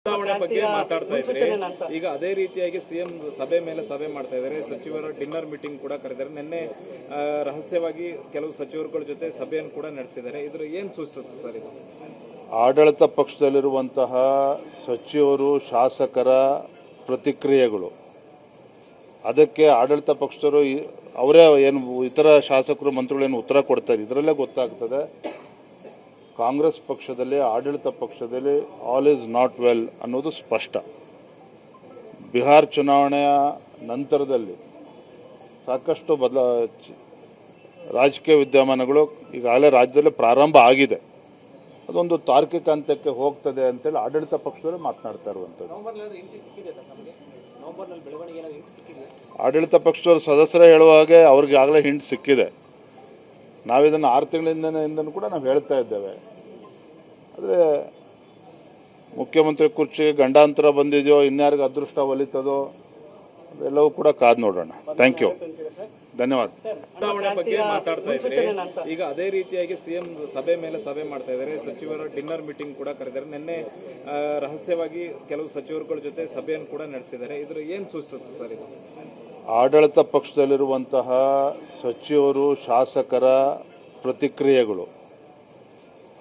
ಚುನಾವಣೆ ಬಗ್ಗೆ ಮಾತಾಡ್ತಾ ಇದ್ರೆ ಈಗ ಅದೇ ರೀತಿಯಾಗಿ ಸಿಎಂ ಸಭೆ ಮೇಲೆ ಸಭೆ ಮಾಡ್ತಾ ಇದ್ದಾರೆ. ಸಚಿವರ ಡಿನ್ನರ್ ಮೀಟಿಂಗ್ ಕೂಡ ಕರೆದಿದ್ದಾರೆ. ನಿನ್ನೆ ರಹಸ್ಯವಾಗಿ ಕೆಲವು ಸಚಿವರುಗಳ ಜೊತೆ ಸಭೆಯನ್ನು ಕೂಡ ನಡೆಸಿದ್ದಾರೆ. ಇದ್ರ ಏನ್ ಸೂಚಿಸುತ್ತೆ ಸರ್ ಇದು? ಆಡಳಿತ ಪಕ್ಷದಲ್ಲಿರುವಂತಹ ಸಚಿವರು ಶಾಸಕರ ಪ್ರತಿಕ್ರಿಯೆಗಳು, ಅದಕ್ಕೆ ಆಡಳಿತ ಪಕ್ಷದವರು ಅವರೇ ಏನು ಇತರ ಶಾಸಕರು ಮಂತ್ರಿಗಳೇನು ಉತ್ತರ ಕೊಡ್ತಾರೆ, ಇದರಲ್ಲೇ ಗೊತ್ತಾಗ್ತದೆ ಕಾಂಗ್ರೆಸ್ ಪಕ್ಷದಲ್ಲಿ ಆಡಳಿತ ಪಕ್ಷದಲ್ಲಿ ಆಲ್ ಈಸ್ ನಾಟ್ ವೆಲ್ ಅನ್ನೋದು ಸ್ಪಷ್ಟ. ಬಿಹಾರ ಚುನಾವಣೆಯ ನಂತರದಲ್ಲಿ ಸಾಕಷ್ಟು ರಾಜಕೀಯ ವಿದ್ಯಮಾನಗಳು ಈಗಾಗಲೇ ರಾಜ್ಯದಲ್ಲಿ ಪ್ರಾರಂಭ ಆಗಿದೆ. ಅದೊಂದು ತಾರ್ಕಿಕ ಹಂತಕ್ಕೆ ಹೋಗ್ತದೆ ಅಂತೇಳಿ ಆಡಳಿತ ಪಕ್ಷದಲ್ಲೇ ಮಾತನಾಡ್ತಾ ಇರುವಂಥದ್ದು. ಆಡಳಿತ ಪಕ್ಷದವರು ಸದಸ್ಯರೇ ಹೇಳುವ ಹಾಗೆ ಅವ್ರಿಗೆ ಆಗಲೇ ಹಿಂಟ್ ಸಿಕ್ಕಿದೆ. ನಾವಿದನ್ನು 6 ತಿಂಗಳಿಂದ ಕೂಡ ನಾವು ಹೇಳ್ತಾ ಇದ್ದೇವೆ. ಆದರೆ ಮುಖ್ಯಮಂತ್ರಿ ಕುರ್ಚಿಗೆ ಗಂಡಾಂತರ ಬಂದಿದೆಯೋ, ಇನ್ಯಾರಿಗೆ ಅದೃಷ್ಟ ಒಲಿತದೋ, ಅದೆಲ್ಲವೂ ಕೂಡ ಕಾದು ನೋಡೋಣ. ಥ್ಯಾಂಕ್ ಯು, ಧನ್ಯವಾದ. ಚುನಾವಣೆ ಬಗ್ಗೆ ಮಾತಾಡ್ತಾ ಇದ್ರೆ ಈಗ ಅದೇ ರೀತಿಯಾಗಿ ಸಿಎಂ ಸಭೆ ಮೇಲೆ ಸಭೆ ಮಾಡ್ತಾ ಇದ್ದಾರೆ. ಸಚಿವರ ಡಿನ್ನರ್ ಮೀಟಿಂಗ್ ಕೂಡ ಕರೆದಿದ್ದಾರೆ. ನಿನ್ನೆ ರಹಸ್ಯವಾಗಿ ಕೆಲವು ಸಚಿವರುಗಳ ಜೊತೆ ಸಭೆಯನ್ನು ಕೂಡ ನಡೆಸಿದ್ದಾರೆ. ಇದ್ರ ಏನ್ ಸೂಚಿಸುತ್ತೆ ಸರ್ ಇದು? ಆಡಳಿತ ಪಕ್ಷದಲ್ಲಿರುವಂತಹ ಸಚಿವರು ಶಾಸಕರ ಪ್ರತಿಕ್ರಿಯೆಗಳು,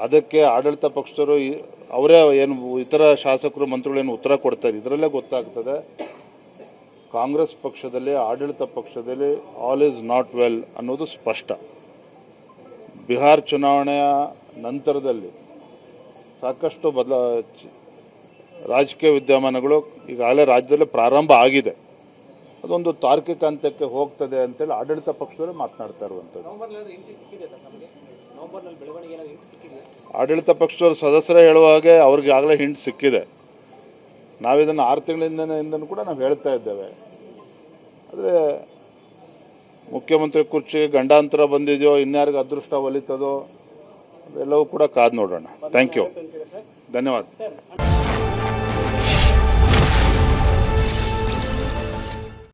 ಅದಕ್ಕೆ ಆಡಳಿತ ಪಕ್ಷದವರು ಅವರೇ ಏನು ಇತರ ಶಾಸಕರು ಮಂತ್ರಿಗಳೇನು ಉತ್ತರ ಕೊಡ್ತಾರೆ, ಇದರಲ್ಲೇ ಗೊತ್ತಾಗ್ತದೆ ಕಾಂಗ್ರೆಸ್ ಪಕ್ಷದಲ್ಲಿ ಆಡಳಿತ ಪಕ್ಷದಲ್ಲಿ ಆಲ್ ಈಸ್ ನಾಟ್ ವೆಲ್ ಅನ್ನೋದು ಸ್ಪಷ್ಟ. ಬಿಹಾರ ಚುನಾವಣೆಯ ನಂತರದಲ್ಲಿ ಸಾಕಷ್ಟು ರಾಜಕೀಯ ವಿದ್ಯಮಾನಗಳು ಈಗಾಗಲೇ ರಾಜ್ಯದಲ್ಲಿ ಪ್ರಾರಂಭ ಆಗಿದೆ. ಅದೊಂದು ತಾರ್ಕಿಕ ಹಂತಕ್ಕೆ ಹೋಗ್ತದೆ ಅಂತೇಳಿ ಆಡಳಿತ ಪಕ್ಷದಲ್ಲೇ ಮಾತನಾಡ್ತಾ ಇರುವಂಥದ್ದು. ಆಡಳಿತ ಪಕ್ಷದವರು ಸದಸ್ಯರೇ ಹೇಳುವ ಹಾಗೆ ಅವ್ರಿಗೆ ಆಗಲೇ ಹಿಂಟ್ ಸಿಕ್ಕಿದೆ. ನಾವಿದನ್ನು 6 ತಿಂಗಳಿಂದ ಕೂಡ ನಾವು ಹೇಳ್ತಾ ಇದ್ದೇವೆ. ಆದರೆ ಮುಖ್ಯಮಂತ್ರಿ ಕುರ್ಚಿಗೆ ಗಂಡಾಂತರ ಬಂದಿದೆಯೋ, ಇನ್ಯಾರಿಗೆ ಅದೃಷ್ಟ ಒಲಿತದೋ, ಅದೆಲ್ಲವೂ ಕೂಡ ಕಾದು ನೋಡೋಣ. ಥ್ಯಾಂಕ್ ಯು, ಧನ್ಯವಾದ.